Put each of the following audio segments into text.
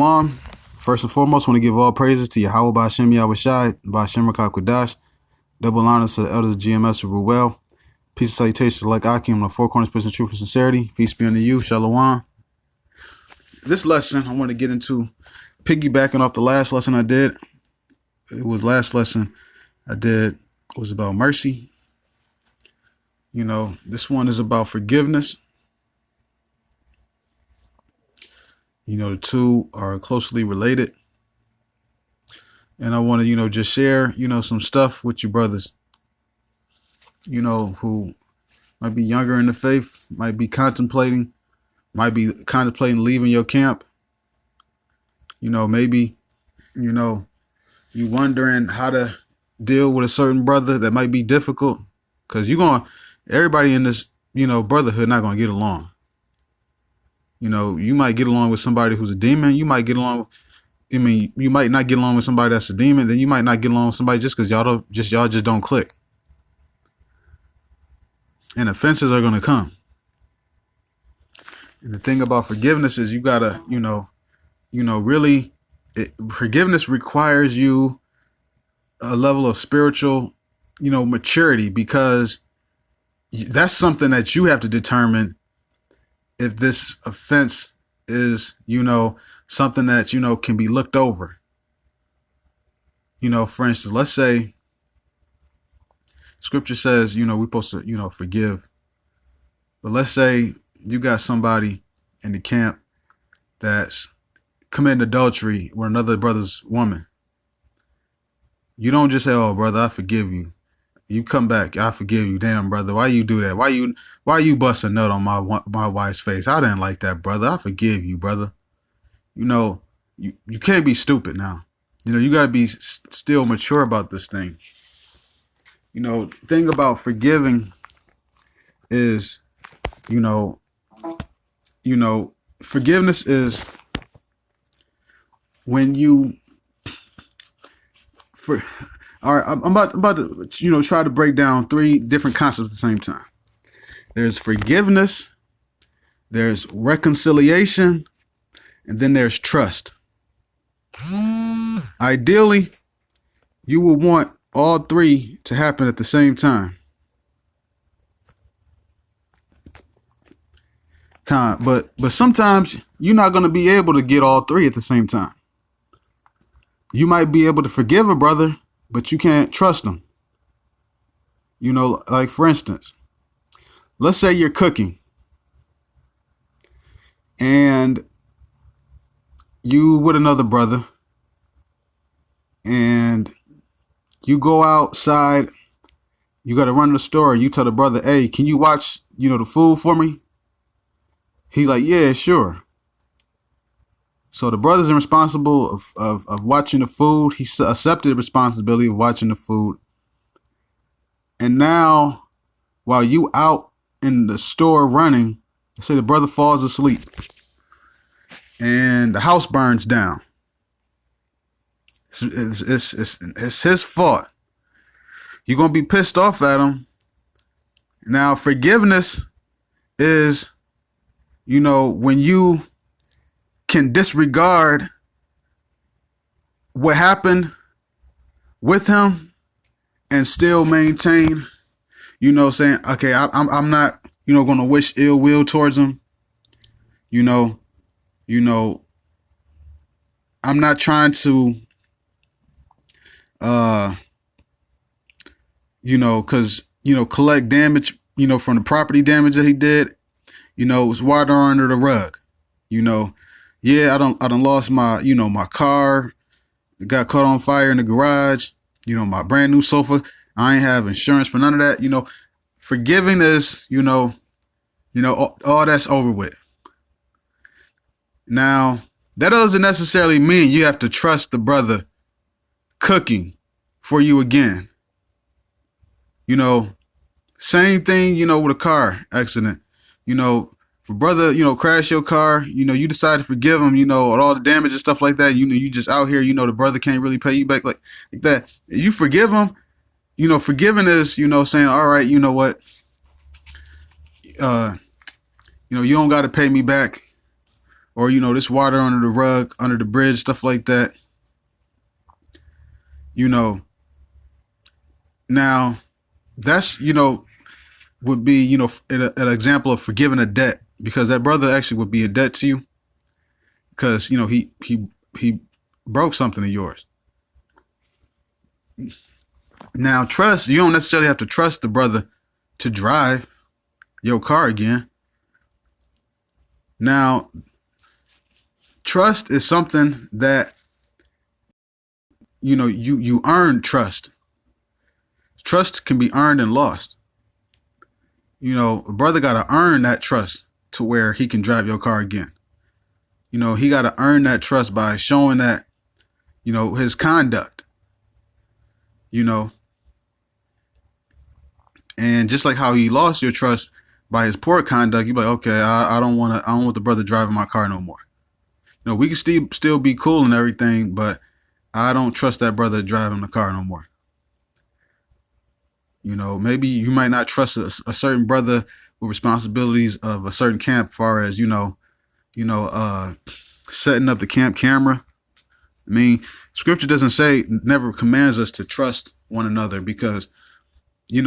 Shalom. First and foremost, I want to give all praises to Yahweh Ba'Shem Yahushai, Ba'Shem Rakah Kodash. Double honors to the elders of GMS who rule well. Peace and salutations like Akim on the four corners, peace and truth and sincerity. Peace be unto you. Shalom. This lesson I want to get into, piggybacking off the last lesson I did. Last lesson I did was about mercy. This one is about forgiveness. The two are closely related. And I want to, just share, some stuff with you brothers, who might be younger in the faith, might be contemplating leaving your camp. Maybe, you wondering how to deal with a certain brother that might be difficult, because everybody in this, brotherhood not going to get along. You might get along with somebody who's a demon. You might not get along with somebody that's a demon. Then you might not get along with somebody just because y'all just don't click. And offenses are going to come. And the thing about forgiveness is you gotta, forgiveness requires you a level of spiritual, maturity, because that's something that you have to determine if this offense is, something that, can be looked over. For instance, let's say scripture says, we're supposed to, forgive. But let's say you got somebody in the camp that's committing adultery with another brother's woman. You don't just say, "Oh, brother, I forgive you." You come back, "I forgive you." Damn, brother, why you do that? Why you bust a nut on my wife's face? I didn't like that, brother. I forgive you, brother. You can't be stupid now. You got to be still mature about this thing. The thing about forgiving is, forgiveness is when all right, I'm about to, try to break down three different concepts at the same time. There's forgiveness, there's reconciliation, and then there's trust. Ideally, you will want all three to happen at the same time. But sometimes you're not going to be able to get all three at the same time. You might be able to forgive a brother, but you can't trust them. Like for instance, let's say you're cooking and you with another brother and you go outside, you got to run to the store. You tell the brother, "Hey, can you watch, the food for me?" He's like, "Yeah, sure." So the brother's responsible of watching the food. He accepted the responsibility of watching the food. And now, while you out in the store running, let's say the brother falls asleep and the house burns down. It's his fault. You're going to be pissed off at him. Now, forgiveness is, when you can disregard what happened with him and still maintain, saying, "Okay, I'm not, going to wish ill will towards him. I'm not trying to, because, collect damage, from the property damage that he did. It's water under the rug. Yeah, I done lost my, my car. It got caught on fire in the garage. My brand new sofa. I ain't have insurance for none of that. Forgiving is, all that's over with. Now, that doesn't necessarily mean you have to trust the brother cooking for you again. Same thing, with a car accident. If a brother, crash your car, you decide to forgive him, all the damage and stuff like that. You just out here, the brother can't really pay you back like that. You forgive him, forgiving is, saying, all right, you know what? You don't got to pay me back. or this water under the rug, under the bridge, stuff like that. You know, now that's would be an example of forgiving a debt, because that brother actually would be in debt to you because he broke something of yours. Now, trust, you don't necessarily have to trust the brother to drive your car again. Now, trust is something that you earn trust. Trust can be earned and lost. A brother got to earn that trust to where he can drive your car again. He got to earn that trust by showing that, his conduct, and just like how he lost your trust by his poor conduct, you be like, okay, I don't want the brother driving my car no more. We can still be cool and everything, but I don't trust that brother driving the car no more. Maybe you might not trust a certain brother with responsibilities of a certain camp, as far as setting up the camp camera. I mean, scripture doesn't say, never commands us to trust one another, because you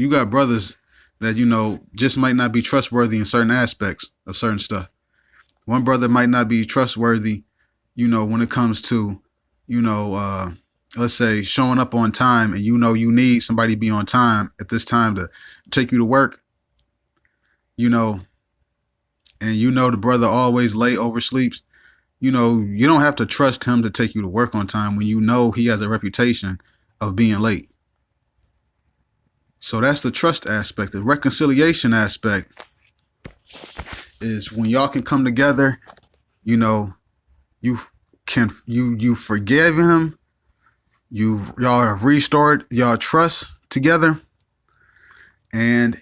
got brothers that just might not be trustworthy in certain aspects of certain stuff. One brother might not be trustworthy, when it comes to let's say showing up on time, and you need somebody to be on time at this time to take you to work, and the brother always late, oversleeps. You don't have to trust him to take you to work on time when he has a reputation of being late. So that's the trust aspect. The reconciliation aspect is when y'all can come together, you forgive him. Y'all have restored y'all trust together, and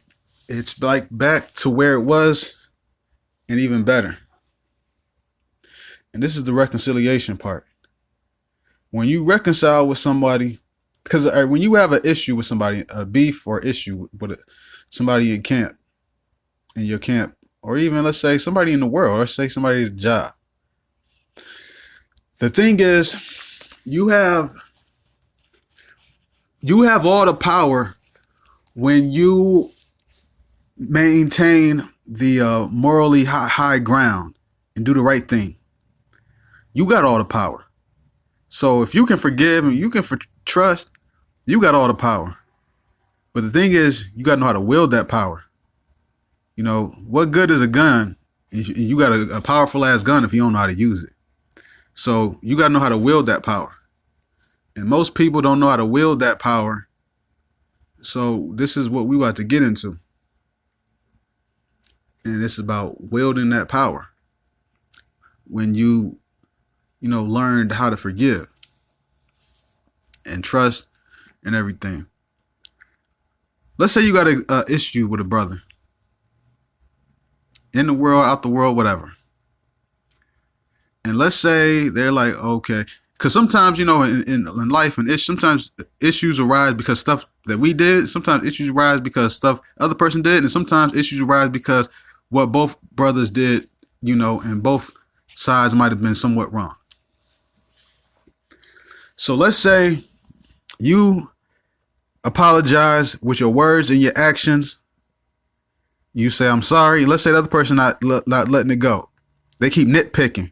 it's like back to where it was, and even better. And this is the reconciliation part. When you reconcile with somebody, because when you have an issue with somebody, a beef or issue with somebody in your camp, or even let's say somebody in the world, or let's say somebody at a job. The thing is, you have all the power when you maintain the morally high ground and do the right thing. You got all the power. So if you can forgive and you can trust, you got all the power. But the thing is, you got to know how to wield that power. What good is a gun? You got a powerful ass gun if you don't know how to use it. So you got to know how to wield that power. And most people don't know how to wield that power. So this is what we about to get into. And it's about wielding that power. When you learned how to forgive and trust and everything. Let's say you got a issue with a brother. In the world, out the world, whatever. And let's say they're like, okay. Because sometimes, in life, and sometimes issues arise because stuff that we did. Sometimes issues arise because stuff other person did. And sometimes issues arise because what both brothers did, and both sides might have been somewhat wrong. So let's say you apologize with your words and your actions. You say, I'm sorry. Let's say the other person not letting it go. They keep nitpicking.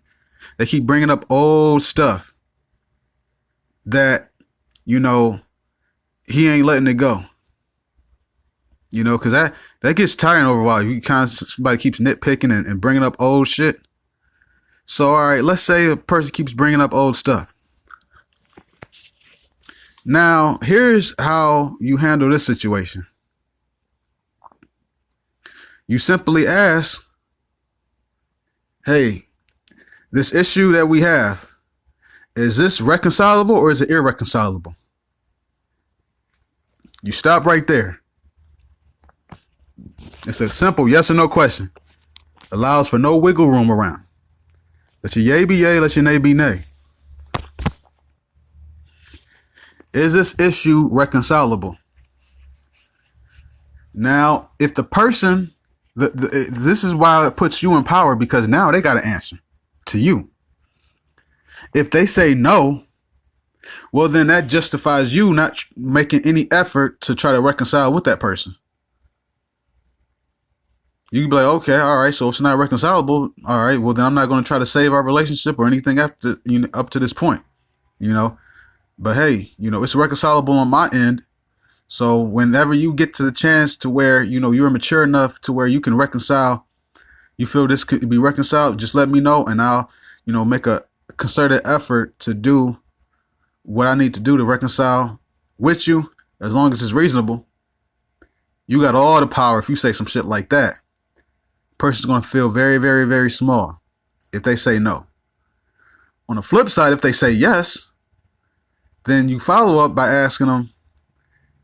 They keep bringing up old stuff that, he ain't letting it go. Because that gets tiring over a while. Somebody keeps nitpicking and bringing up old shit. So, all right, let's say a person keeps bringing up old stuff. Now, here's how you handle this situation. You simply ask, hey, this issue that we have, is this reconcilable or is it irreconcilable? You stop right there. It's a simple yes or no question. Allows for no wiggle room around. Let your yay be yay, let your nay be nay. Is this issue reconcilable? Now, if the person This is why it puts you in power, because now they got to answer to you. If they say no, well, then that justifies you not making any effort to try to reconcile with that person. You can be like, okay, all right, so if it's not reconcilable, all right, well, then I'm not going to try to save our relationship or anything after, up to this point, But hey, it's reconcilable on my end. So whenever you get to the chance to where, you're mature enough to where you can reconcile, you feel this could be reconciled, just let me know, and I'll, make a concerted effort to do what I need to do to reconcile with you, as long as it's reasonable. You got all the power. If you say some shit like that, person's going to feel very, very, very small if they say no. On the flip side, if they say yes, then you follow up by asking them,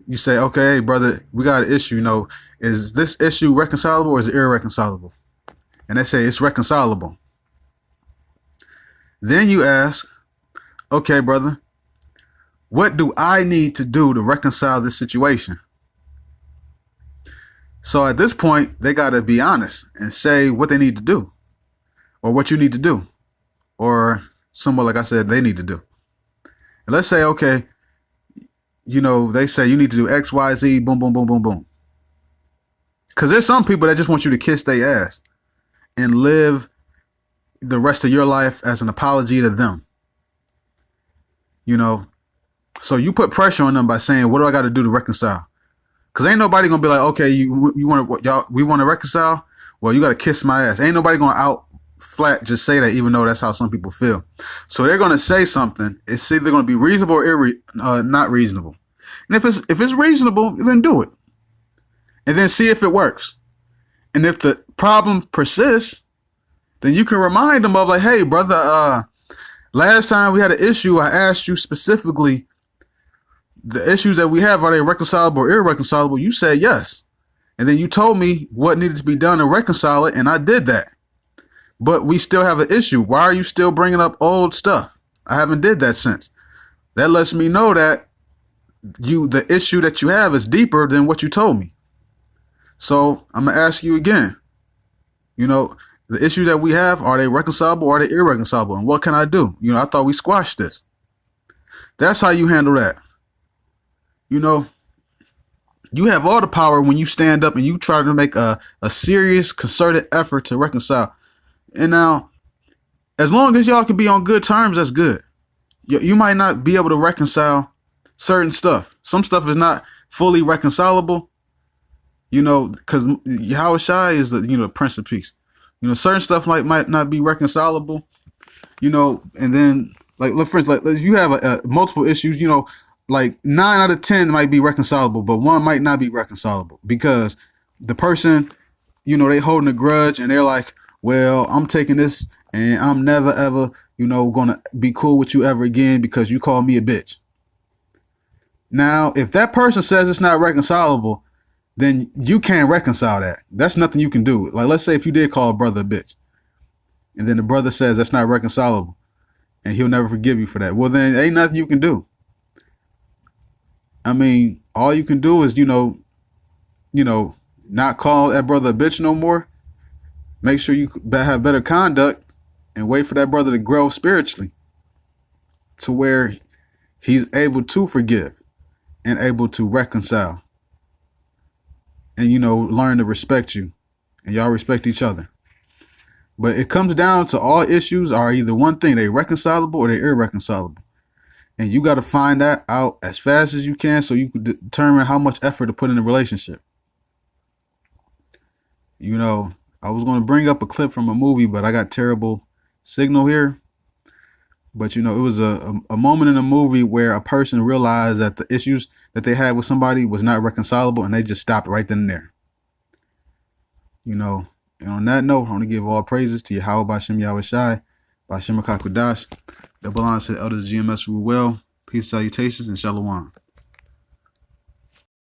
you say, okay, hey, brother, we got an issue. Is this issue reconcilable or is it irreconcilable? And they say it's reconcilable. Then you ask, okay, brother, what do I need to do to reconcile this situation? So at this point, they got to be honest and say what they need to do, or what you need to do, or somewhat, like I said, they need to do. And let's say, okay, they say you need to do X, Y, Z, boom, boom, boom, boom, boom. Because there's some people that just want you to kiss their ass and live the rest of your life as an apology to them. So you put pressure on them by saying, what do I got to do to reconcile? Because ain't nobody going to be like, okay, we want to reconcile? Well, you got to kiss my ass. Ain't nobody going to out flat just say that, even though that's how some people feel. So they're going to say something. It's either going to be reasonable or not reasonable. And if it's reasonable, then do it. And then see if it works. And if the problem persists, then you can remind them of, like, hey, brother, last time we had an issue, I asked you specifically, the issues that we have, are they reconcilable or irreconcilable? You said yes. And then you told me what needed to be done to reconcile it, and I did that. But we still have an issue. Why are you still bringing up old stuff? I haven't did that since. That lets me know that the issue that you have is deeper than what you told me. So I'm going to ask you again, the issues that we have, are they reconcilable or are they irreconcilable? And what can I do? I thought we squashed this. That's how you handle that. You have all the power when you stand up and you try to make a serious, concerted effort to reconcile. And now, as long as y'all can be on good terms, that's good. You might not be able to reconcile certain stuff. Some stuff is not fully reconcilable, because Yahweh Shai is the Prince of Peace. Certain stuff might not be reconcilable, and then, like, for instance, like, you have multiple issues, like 9 out of 10 might be reconcilable, but one might not be reconcilable because the person, they holding a grudge and they're like, well, I'm taking this and I'm never, ever, going to be cool with you ever again because you called me a bitch. Now, if that person says it's not reconcilable, then you can't reconcile that. That's nothing you can do. Like, let's say if you did call a brother a bitch and then the brother says that's not reconcilable and he'll never forgive you for that. Well, then ain't nothing you can do. I mean, all you can do is, not call that brother a bitch no more. Make sure you have better conduct and wait for that brother to grow spiritually to where he's able to forgive and able to reconcile and, learn to respect you and y'all respect each other. But it comes down to all issues are either one thing, they reconcilable or they irreconcilable. And you got to find that out as fast as you can so you can determine how much effort to put in the relationship. I was going to bring up a clip from a movie, but I got terrible signal here. But, it was a moment in the movie where a person realized that the issues that they had with somebody was not reconcilable and they just stopped right then and there. And on that note, I want to give all praises to Yahweh Bashem Yahweh Shai, Bashem Rakakudash. Double honors to Elders GMS rule well. Peace, salutations, and shalom.